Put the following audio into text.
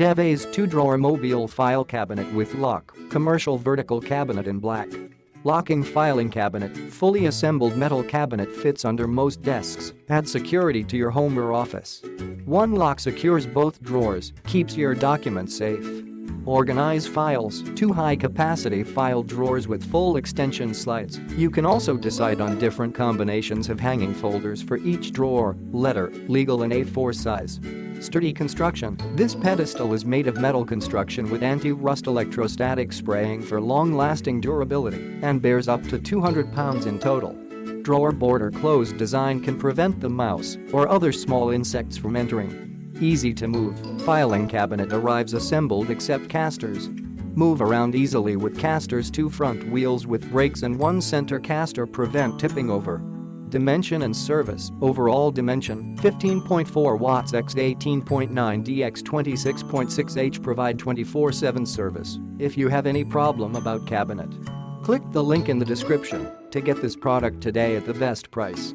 DEVAISE 2-drawer mobile file cabinet with lock, commercial vertical cabinet in black. Locking filing cabinet, fully assembled metal cabinet fits under most desks, adds security to your home or office. One lock secures both drawers, keeps your documents safe. Organize files, 2 high-capacity file drawers with full extension slides. You can also decide on different combinations of hanging folders for each drawer, letter, legal and A4 size. Sturdy construction. This pedestal is made of metal construction with anti-rust electrostatic spraying for long-lasting durability and bears up to 200 pounds in total. Drawer border closed design can prevent the mouse or other small insects from entering. Easy to move, filing cabinet arrives assembled except casters. Move around easily with casters, 2 front wheels with brakes and 1 center caster prevent tipping over. Dimension and service. Overall dimension 15.4 watts x 18.9 d x 26.6 h. Provide 24/7 service if you have any problem about cabinet. Click the link in the description to get this product today at the best price.